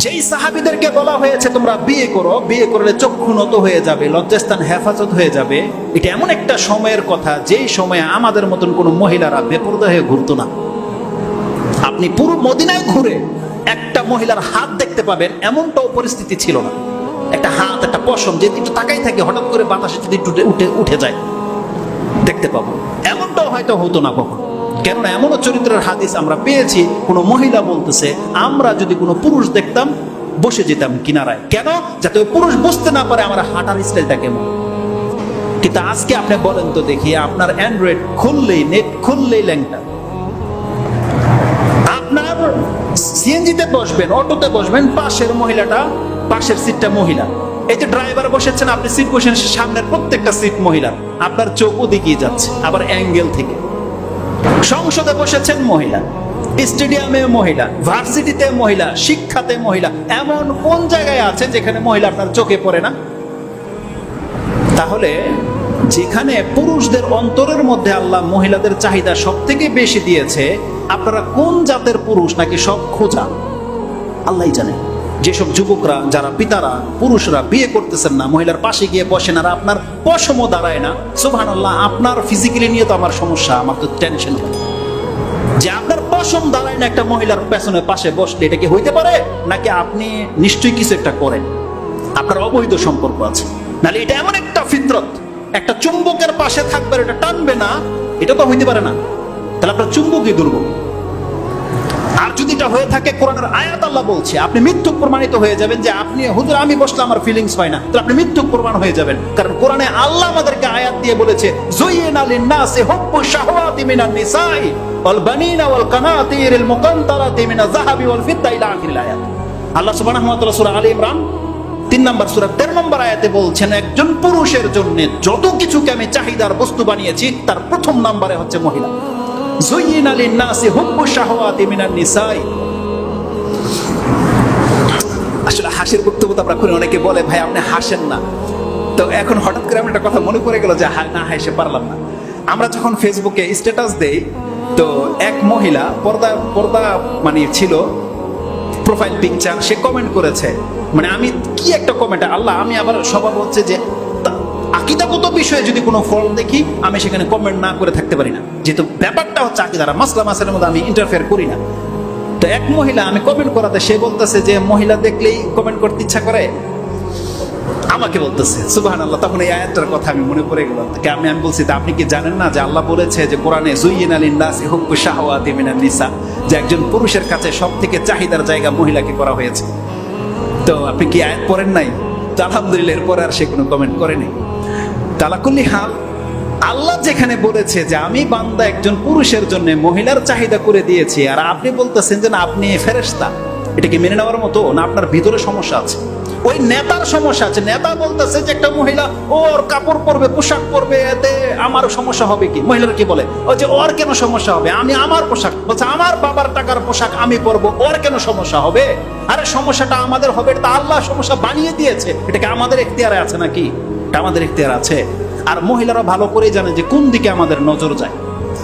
যেই সাহাবীদেরকে বলা হয়েছে তোমরা বিয়ে করো, বিয়ে করলে চক্ষু নত হয়ে যাবে, লজ্জাস্থান হেফাজত হয়ে যাবে, এটা এমন একটা সময়ের কথা যেই সময়ে আমাদের মতন কোনো মহিলারা বেপরদা হয়ে ঘুরতো না। আপনি পুরো মদিনায় ঘুরে একটা মহিলার হাত দেখতে পাবেন এমনটাও পরিস্থিতি ছিল না। একটা হাত, একটা পশম যে একটু তাকাই থাকে, হঠাৎ করে বাতাসে যদি উঠে যায় দেখতে পাবো, এমনটাও হয়তো হতো না কখন। কেননা এমনও চরিত্রের হাদিস আমরা পেয়েছি, কোনো মহিলা বলতেছে আমরা যদি কোনো পুরুষ দেখতাম বসে যেতাম কিনারায়, কেন? যাতে ওই পুরুষ বুঝতে না পারে আমার হাঁটার স্টাইলটা কেমন। কিন্তু আজকে আপনি বলেন তো দেখি, আপনার অ্যান্ড্রয়েড খুললেই, নেট খুললেই ল্যাংটা। আপনার সিএনজিতে বসবেন, অটোতে বসবেন, পাশের মহিলাটা, পাশের সিটটা মহিলা। এই যে ড্রাইভার বসেছেন, আপনি সিট বসেন, সামনের প্রত্যেকটা সিট মহিলা, আপনার চোখ ওদিকেই যাচ্ছে, আবার অ্যাঙ্গেল থেকে। সংসদে বসেছেন মহিলা, স্টেডিয়ামে মহিলা, ভার্সিটিতে মহিলা, শিক্ষাতে মহিলা। এমন কোন জায়গায় আছে যেখানে মহিলা আপনার চোখে পড়ে না? তাহলে যেখানে পুরুষদের অন্তরের মধ্যে আল্লাহ মহিলাদের চাহিদা সব থেকে বেশি দিয়েছে, আপনারা কোন জাতের পুরুষ নাকি সব খোঁজা আল্লাহই জানে। যেসব যুবকরা, যারা পিতারা, পুরুষরা বিয়ে করতেছেন না, মহিলার পাশে গিয়ে বসেন আর আপনার পশমও দাঁড়ায় না, সুবহানাল্লাহ, আপনার ফিজিক্যালি নিয়ে তো আমার সমস্যা, আমার তো টেনশন যে আপনার পশম দাঁড়ায় না একটা মহিলার পেছনে পাশে বসলে। এটা কি হইতে পারে? নাকি আপনি নিশ্চয়ই কিছু একটা করেন, আপনার অবৈধ সম্পর্ক আছে। নাহলে এটা এমন একটা ফিতরত, একটা চুম্বকের পাশে থাকবে, এটা টানবে না, এটা তো হইতে পারে না। তাহলে আপনার চুম্বকই দুর্বল। আর যদি এটা হয়ে থাকে, কোরআনের আয়াত আল্লাহ বলছে, আপনি মিথ্যুক প্রমাণিত হয়ে যাবেন যে আপনি হুজুর আমি বসলে আমার ফিলিংস হয় না, তাহলে আপনি মিথ্যুক প্রমাণ হয়ে যাবেন। কারণ কোরআনে আল্লাহ আমাদেরকে আয়াত দিয়ে বলেছে, যুয়িনা লিন-নাসি হুব্বু শাহওয়াতি মিনান নিসাই ওয়াল বানিনা ওয়াল কানাতিরিল মুকান্তারাতি মিনাজ যাহাবি ওয়াল ফিদ্দা ইলা আখিরিল আয়াত। আল্লাহ সুবহানাহু ওয়া তাআলা সূরা আলে ইমরান 3 নম্বর সূরা 13 নম্বর আয়াতে বলছেন, একজন পুরুষের জন্য যত কিছুকে আমি চাহিদার বস্তু বানিয়েছি তার প্রথম নম্বরে হচ্ছে মহিলা। যুয়িনা লিন-নাসি হুব্বু শাহওয়াতি মিনান নিসাই। আসলে হাসির বক্তব্য আমরা করি, অনেকে বলে ভাই আপনি হাসেন না। তো এখন হঠাৎ করে আমার একটা কথা মনে পড়ে গেল যে না হাসে পারলাম না। আমরা যখন ফেসবুকে স্ট্যাটাস দেই, তো এক মহিলা পর্দা মানে ছিল, প্রোফাইল পিকচার, সে কমেন্ট করেছে, মানে আমি কি একটা কমেন্ট, আল্লাহ, আমি আবার স্বভাব হচ্ছে যে আকীদাগত বিষয়ে যদি কোনো ফল দেখি আমি সেখানে কমেন্ট না করে থাকতে পারি না, যেহেতু ব্যাপারটা হচ্ছে আকীদার মাসলা মাসালের মধ্যে আমি ইন্টারফেয়ার করি না। তো এক মহিলা আমি কমেন্ট করাতে, সে বলতেছে যে মহিলা দেখলেই কমেন্ট করতে ইচ্ছা করে, আমাকে বলতেছে সুবহানাল্লাহ। তখন এই আয়াতটার কথা আমি মনে পড়ে গেল। আমি বলছি, আপনি কি জানেন না যে আল্লাহ বলেছে যে কোরআনে যুয়িনা লিন-নাসি হুব্বু শাহওয়াতি মিনান নিসা, যে একজন পুরুষের কাছে সব থেকে চাহিদার জায়গা মহিলাকে করা হয়েছে। তো আপনি কি আয়াত পড়েন নাই? তো আলহামদুলিল্লাহ, এরপরে আর সে কোনো কমেন্ট করেনি। তালাকুল্লি হাল, আল্লাহ যেখানে বলেছে যে আমি বান্দা একজন পুরুষের জন্য মহিলার চাহিদা করে দিয়েছি, আর আপনি বলতেছেন যে না আপনি ফেরেশতা, এটা কি মেনে নেওয়ার মতো? না আপনার ভিতরে সমস্যা আছে? ওই নেতার সমস্যা আছে। নেতা বলতেছে যে একটা মহিলা ওর কাপড় পরবে, পোশাক পরবে, এতে আমার সমস্যা হবে কি? মহিলারা কি বলে, ও যে ওর কেন সমস্যা হবে, আমি আমার পোশাক, বলছে আমার বাবার টাকার পোশাক আমি পরবো, ওর কেন সমস্যা হবে? আরে সমস্যাটা আমাদের হবে, এটা আল্লাহ সমস্যা বানিয়ে দিয়েছে, এটাকে আমাদের এখতিয়ারে আছে নাকি? এটা আমাদের এখতিয়ার আছে। আর মহিলারা ভালো করেই জানে যে কোন দিকে আমাদের নজর যায়।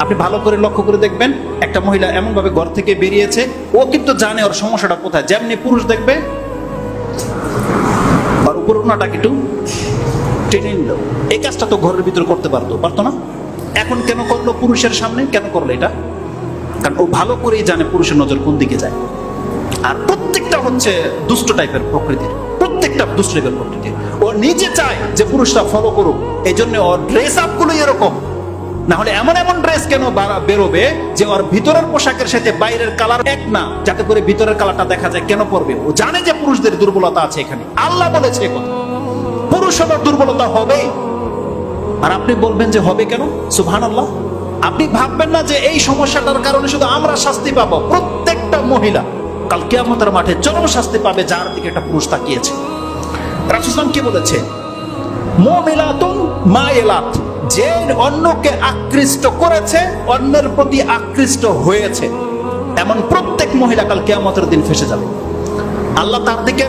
আপনি ভালো করে লক্ষ্য করে দেখবেন, একটা মহিলা এমন ভাবে ঘর থেকে বেরিয়েছে, ও কিন্তু জানে ওর সমস্যাটা কোথায়। যেমনি পুরুষ দেখবে আর উপর ওনাটাকে একটু টেনে নিল, এই কাজটা তো ঘরের ভিতরে করতে পারতো না। এখন কেন করলো পুরুষের সামনে? কেন করলো এটা? কারণ ও ভালো করেই জানে পুরুষের নজর কোন দিকে যায়। আর প্রত্যেকটা হচ্ছে দুষ্ট টাইপের প্রকৃতির, প্রত্যেকটা দুষ্ট টাইপের প্রকৃতির। ও নিজে চায় যে পুরুষরা ফলো করুক, এই জন্য ওর ড্রেস আপ গুলো এরকম। না হলে এমন এমন ড্রেস কেন বেরোবে যে ওর ভিতরের পোশাকের সাথে বাইরের কালার এক না, যাতে করে ভিতরের কালারটা দেখা যায়। কেন পরবে? ও জানে যে পুরুষদের দুর্বলতা আছে এখানে, আল্লাহ বলেছে কথা, পুরুষ হবার দুর্বলতা হবে। আর আপনি বলবেন যে হবে কেন? সুবহানাল্লাহ। আপনি ভাববেন না যে এই সমস্যাটার কারণে শুধু আমরা শাস্তি পাবো। প্রত্যেকটা মহিলা কাল কিয়ামতের মাঠে চরম শাস্তি পাবে যার দিকে একটা পুরুষ তাকিয়েছে। রাসূল সাল্লাল্লাহু আলাইহি ওয়াসাল্লাম কি বলেছে? মুমিনাতুন মাইলাত, যে অন্যকে আকৃষ্ট করেছে, অন্যের প্রতি আকৃষ্ট হয়েছে, এমন প্রত্যেক মহিলা কাল কিয়ামতের দিন ফেঁসে যাবে। আল্লাহ তার দিকে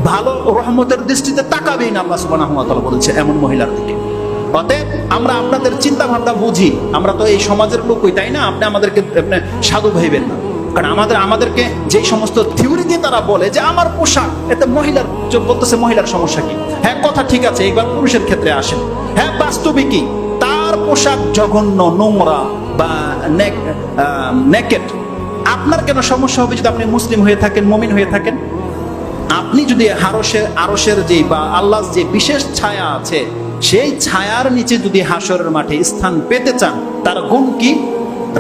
ভালো রহমতের দৃষ্টিতে তাকাবেই না, আল্লাহ সুবহানাহু ওয়া তাআলা বলেছে এমন মহিলার দিকে। অতএব আমরা আপনাদের চিন্তা ভাবনা বুঝি, আমরা তো এই সমাজের লোকই, তাই না? আপনি আমাদেরকে সাধু ভাইবেন না। কারণ আমাদেরকে যে সমস্ত থিওরি দিয়ে তারা বলে যে আমার পোশাক, এতে মহিলার বলতেছে মহিলার সমস্যা কি? হ্যাঁ, কথা ঠিক আছে, এবার পুরুষের ক্ষেত্রে আসেন। হ্যাঁ, বাস্তবিকই তার পোশাক জঘন্য, নোংরা বা নেকেড। আপনার কেন সমস্যা হবে যদি আপনি মুসলিম হয়ে থাকেন, মুমিন হয়ে থাকেন? আপনি যদি আরশের যে বা আল্লাহর যে বিশেষ ছায়া আছে, সেই ছায়ার নিচে যদি হাসরের মাঠে স্থান পেতে চান, তার গুণ কি?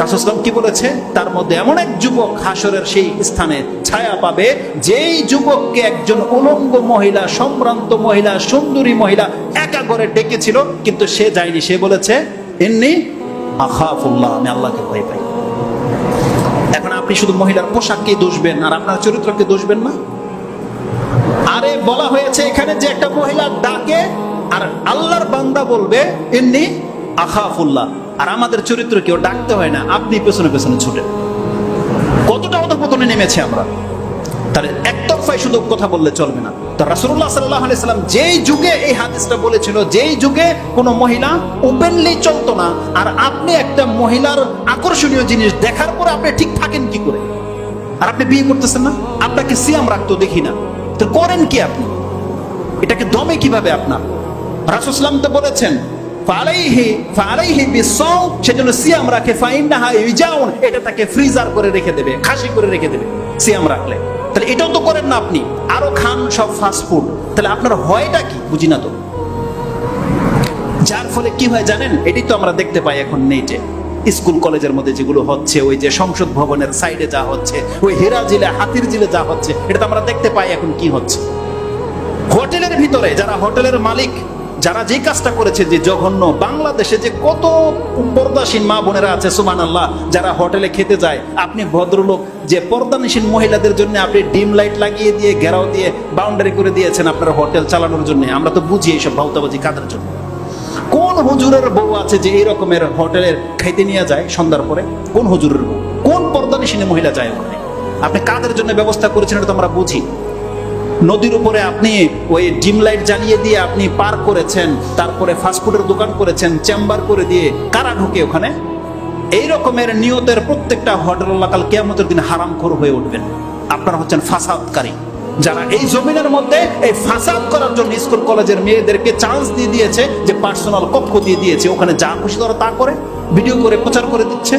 রাসূল সাল্লাল্লাহু আলাইহি ওয়াসাল্লাম কি বলেছে? তার মধ্যে এমন এক যুবক হাসরের সেই স্থানে ছায়া পাবে, যেই যুবককে একজন উলঙ্গ মহিলা, সম্ভ্রান্ত মহিলা, সুন্দরী মহিলা একা করে ডেকেছিল, কিন্তু সে যায়নি। সে বলেছে ইন্নী আখাফুল্লাহ, আমি আল্লাহকে ভয় পাই। এখন আপনি শুধু মহিলার পোশাককে দোষবেন আর আপনার চরিত্রকে দোষবেন না? আরে বলা হয়েছে এখানে যে একটা মহিলা ডাকে আর আল্লাহর বান্দা বলবে ইন্নী আখাফুল্লাহ, আর আমাদের চরিত্র কেউ ডাকতে হয় না, আপনি পেছনে পেছনে ছুটেন। কতটা অধঃপতনে নেমেছে আমরা! তাহলে একতরফায় শুধু কথা বললে চলবে না। তো রাসূলুল্লাহ সাল্লাল্লাহু আলাইহি সাল্লাম যেই যুগে এই হাদিসটা বলেছিল, যেই যুগে কোনো মহিলা ওপেনলি চলতো না, আর আপনি একটা মহিলার আকর্ষণীয় জিনিস দেখার পরে আপনি ঠিক থাকেন কি করে? আর আপনি বিয়ে করতেছেন না? আপনাকে সিয়াম রাখতো দেখি না, তো করেন কি আপনি? এটাকে দমে কিভাবে আপনার? রাসূল সাল্লাল্লাহু আলাইহি ওয়াসাল্লাম তো বলেছেন ফালাইহি বিসাওম, সেজন্য সিয়াম রাখে, ফাইন্নাহা ইউজাউন, এটা তাকে ফ্রিজার করে রেখে দেবে, খাসি করে রেখে দেবে সিয়াম রাখলে। তাহলে এটাও তো করেন না আপনি, আরো খান সব ফাস্ট ফুড। তাহলে আপনার হয়টা কি বুঝি না তো। যার ফলে কি হয় জানেন? এটাই তো আমরা দেখতে পাই এখন নেটে, স্কুল কলেজের মধ্যে যেগুলো হচ্ছে, ওই যে সংসদ ভবনের সাইডে যা হচ্ছে, ওই হেরা জিলে, হাতির জিলে যা হচ্ছে, এটা তো আমরা দেখতে পাই এখন কি হচ্ছে। হোটেলের ভিতরে যারা হোটেলের মালিক, যারা যে কাজটা করেছে, যে জঘন্য, বাংলাদেশে যে কত পর্দাসীন মা বোনেরা আছে সুবহানাল্লাহ, যারা হোটেলে খেতে যায়, আপনি ভদ্রলোক যে পর্দানিসীন মহিলাদের জন্য আপনি ডিম লাইট লাগিয়ে দিয়ে, ঘেরাও দিয়ে, বাউন্ডারি করে দিয়েছেন আপনার হোটেল চালানোর জন্য। আমরা তো বুঝি এইসব ভাউতাবাজি কাদের জন্য। কোন হুজুরের বউ আছে যে এই রকমের হোটেলের খাইতে নিয়ে যায় সন্ধ্যার পরে? কোন হুজুরের বউ, কোন পর্দানিসীন মহিলা যায় ওখানে? আপনি কাদের জন্য ব্যবস্থা করেছেন এটা তো আমরা বুঝি। নদীর উপরে আপনি ওই ডিম লাইট জ্বালিয়ে দিয়ে আপনি পার করেছেন, তারপরে ফাস্টফুডের দোকান করেছেন, চেম্বার করে দিয়ে, কারা ঢুকে ওখানে? এই রকমের নিয়তের প্রত্যেকটা হোটেল কাল কিয়ামতের দিন হারামখোর হয়ে উঠবেন। আপনারা হচ্ছেন ফাসাদকারী, যারা এই জমিনের মধ্যে এই ফাসাদ করার জন্য স্কুল কলেজের মেয়েদেরকে চান্স দিয়ে দিয়েছে, যে পার্সোনাল কক্ষ দিয়ে দিয়েছে, ওখানে যা খুশি তারা তা করে ভিডিও করে প্রচার করে দিচ্ছে।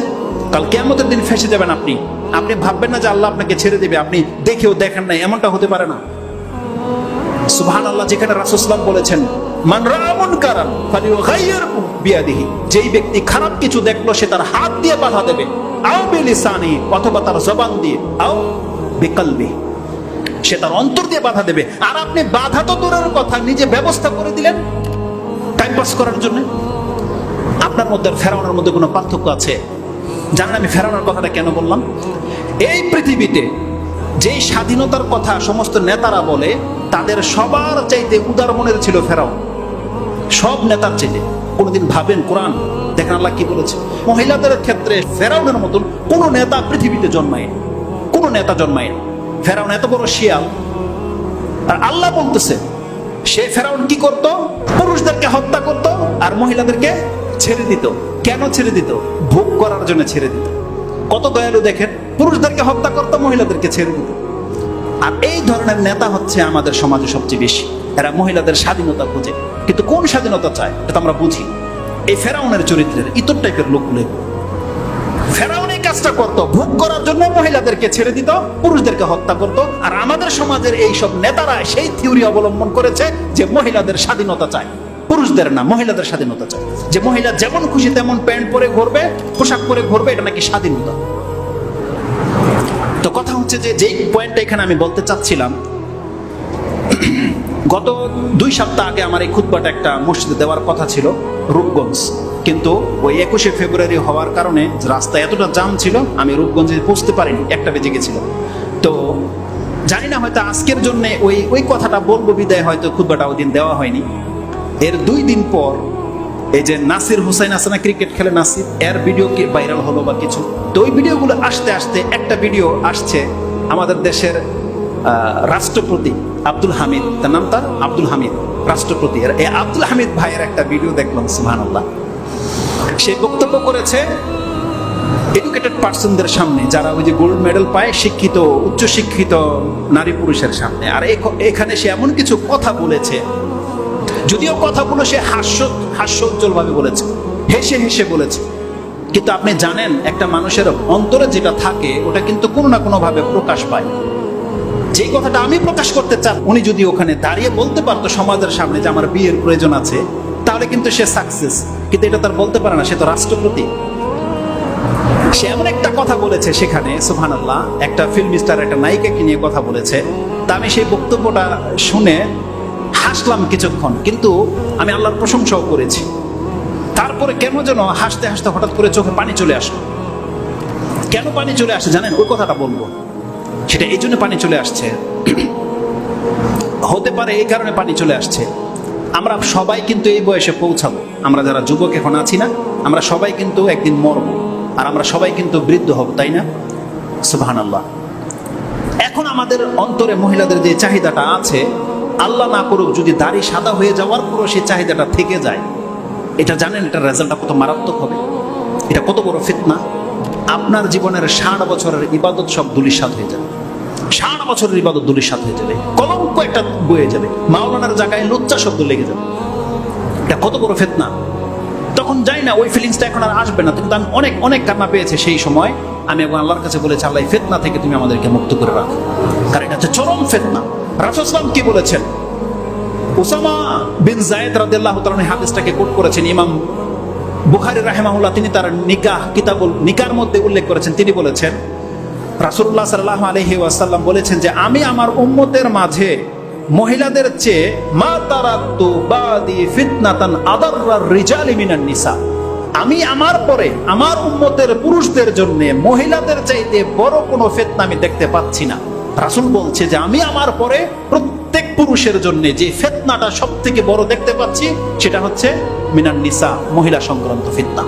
কাল কিয়ামতের দিন ফেঁসে যাবেন আপনি। আপনি ভাববেন না যে আল্লাহ আপনাকে ছেড়ে দেবে, আপনি দেখেও দেখেন নাই, এমনটা হতে পারে না। সুবহানাল্লাহ, যেখানে রাসূল সাল্লাল্লাহু আলাইহি ওয়াসাল্লাম বলেছেন মান রাআ মুনকারান ফালিয়ুগাইয়িরহু বিয়াদিহি, যেই ব্যক্তি খারাপ কিছু দেখলো সে তার হাত দিয়ে বাধা দেবে, আও বিলিসানি, অথবা তার জবান দিয়ে, আও বিকলবি, সে তার অন্তর দিয়ে বাধা দেবে। আর আপনি বাধা তো দূরের কথা, নিজে ব্যবস্থা করে দিলেন টাইম পাস করার জন্য। আপনার মধ্যে আর ফেরাউনের মধ্যে কোনো পার্থক্য আছে? জানেন আমি ফেরাউনের কথাটা কেন বললাম? এই পৃথিবীতে যেই স্বাধীনতার কথা সমস্ত নেতারা বলে, তাদের সবার চাইতে উদার মনের ছিল ফেরাউন, সব নেতার চাইতে। কোনদিন ভাবেন কোরআন দেখেন আল্লাহ কি বলেছে? মহিলাদের ক্ষেত্রে ফেরাউনের মতন কোন নেতা পৃথিবীতে জন্মায়, কোন নেতা জন্মায়। ফেরাউন এত বড় শিয়াল, আর আল্লাহ বলতেছে সে ফেরাউন কি করত? পুরুষদেরকে হত্যা করত আর মহিলাদেরকে ছেড়ে দিত। কেন ছেড়ে দিত? ভোগ করার জন্য ছেড়ে দিত। কত দয়ালু দেখেন, পুরুষদেরকে হত্যা করত, মহিলাদেরকে ছেড়ে দিত। আর এই ধরনের নেতা হচ্ছে আমাদের সমাজে সবচেয়ে বেশি। এরা মহিলাদের স্বাধীনতা খোঁজে, কিন্তু কোন স্বাধীনতা চায় এটা আমরা বুঝি। এই ফেরাউনের চরিত্রের ইতর টাইপের লোকগুলো, ফেরাউন এই কাজটা করতো, ভোগ করার জন্য মহিলাদেরকে ছেড়ে দিত, পুরুষদেরকে হত্যা করত। আর আমাদের সমাজের এই সব নেতারা সেই থিওরি অবলম্বন করেছে যে মহিলাদের স্বাধীনতা চায়, পুরুষদের না, মহিলাদের স্বাধীনতা চায়। যে মহিলা যেমন খুশি তেমন প্যান্ট পরে ঘুরবে, পোশাক পরে ঘুরবে, এটা নাকি স্বাধীনতা। তো কথা হচ্ছে যে যেই পয়েন্টটা এখানে আমি বলতে চাচ্ছিলাম, গত 2 সপ্তাহ আগে আমার এই খুতবাটা একটা মসজিদে দেওয়ার কথা ছিল, রূপগঞ্জ। কিন্তু ওই 21শে ফেব্রুয়ারি হওয়ার কারণে রাস্তা এতটা জাম ছিল, আমি রূপগঞ্জে পৌঁছতে পারিনি, 1টা বেজে গেছিল। তো জানি না, হয়তো আজকের জন্য ওই কথাটা বলবো বিদায়, হয়তো খুতবাটা ওই দিন দেওয়া হয়নি। এর 2 দিন পর এই যে নাসির হুসাইন আছে না, ক্রিকেট খেলে নাসির, এর ভিডিও কি ভাইরাল হলো বা কিছু। তো ওই ভিডিওগুলো আসতে আসতে একটা ভিডিও আসছে আমাদের দেশের রাষ্ট্রপতি আব্দুল হামিদ, তার নাম তার আব্দুল হামিদ, রাষ্ট্রপতি। এই আব্দুল হামিদ ভাইয়ের একটা ভিডিও দেখলাম, সুবহানাল্লাহ। সে বক্তব্য করেছে এডুকেটেড পার্সনদের সামনে, যারা ওই যে গোল্ড মেডেল পায়, শিক্ষিত উচ্চ শিক্ষিত নারী পুরুষের সামনে। আর এখানে সে এমন কিছু কথা বলেছে, যদিও কথাগুলো সে হাস্যোজ্জ্বল ভাবে বলেছে, হেসে হেসে বলেছে, কিন্তু আপনি জানেন একটা মানুষের অন্তরে যেটা থাকে ওটা কিন্তু কোনো না কোনো ভাবে প্রকাশ পায়। যে কথাটা আমি প্রকাশ করতে চাই, উনি যদি ওখানে দাঁড়িয়ে বলতে পারতো সমাজের সামনে যে আমার বিয়ের প্রয়োজন আছে, তাহলে কিন্তু সে সাকসেস। কিন্তু এটা তার বলতে পারে না, সে তো রাষ্ট্রপতি। সে এমন একটা কথা বলেছে সেখানে, সুবহানাল্লাহ, একটা ফিল্ম স্টার একটা নায়িকাকে নিয়ে কথা বলেছে। তা আমি সেই বক্তব্যটা শুনে হাসলাম কিছুক্ষণ, কিন্তু আমি আল্লাহর প্রশংসাও করেছি। তারপরে কেন যেন হাসতে হাসতে হঠাৎ করে চোখে পানি চলে আসলো। কেন পানি চলে আসে জানেন? ওই কথাটা বলবো। সেটা এই জন্য পানি চলে আসছে, হতে পারে এই কারণে পানি চলে আসছে। আমরা সবাই কিন্তু এই বয়সে পৌঁছাবো, আমরা যারা যুবক এখন আছি না, আমরা সবাই কিন্তু একদিন মরবো, আর আমরা সবাই কিন্তু বৃদ্ধ হব, তাই না? সুবহানাল্লাহ। এখন আমাদের অন্তরে মহিলাদের যে চাহিদাটা আছে, আল্লাহ না করুক যদি দাড়ি সাদা হয়ে যাওয়ার পরও সেই চাহিদাটা থেকে যায়, এটা জানেন এটার রেজাল্টটা কত মারাত্মক হবে? এটা কত বড় ফিতনা। আপনার জীবনের 60 বছরের ইবাদত সব ধূলিসাৎ হয়ে যাবে, 60 বছরের ইবাদত ধূলিসাৎ হয়ে যাবে, কলঙ্ক একটা বয়ে যাবে, মাওলানার জায়গায় লুচ্চা শব্দ লেগে যাবে। এটা কত বড় ফিতনা। তখন যাই না, ওই ফিলিংসটা এখন আর আসবে না, কিন্তু আমি অনেক অনেক কান্না পেয়েছে সেই সময়। আমি এখন আল্লাহর কাছে বলেছি, আল্লাহ এই ফিতনা থেকে তুমি আমাদেরকে মুক্ত করে রাখো, কারণ এটা হচ্ছে চরম ফিতনা। রাসূল সাল্লাল্লাহু আলাইহি ওয়াসাল্লাম কি বলেছেন? উসামা বিন যায়েদ রাদিয়াল্লাহু তাআলা এই হাদিসটাকে কোট করেছেন ইমাম বুখারী রাহিমাহুল্লাহ। তিনি তার নিকাহ কিতাবুল নিকার মধ্যে উল্লেখ করেছেন। তিনি বলেছেন, রাসূলুল্লাহ সাল্লাল্লাহু আলাইহি ওয়াসাল্লাম বলেছেন যে আমি আমার উম্মতের মাঝে মহিলাদের চেয়ে মা তারাতু বাদি ফিতনাতান আদাররার রিজালি মিনান নিসা, আমি আমার পরে আমার উম্মতের পুরুষদের জন্য মহিলাদের চাইতে বড় কোনো ফিতনা আমি দেখতে পাচ্ছি না। রাসূল বলছে যে আমি আমার পরে প্রত্যেক পুরুষের জন্য যে ফিতনাটা সবথেকে বড় দেখতে পাচ্ছি, সেটা হচ্ছে মিনান নিসা, মহিলা সংক্রান্ত ফিতনা।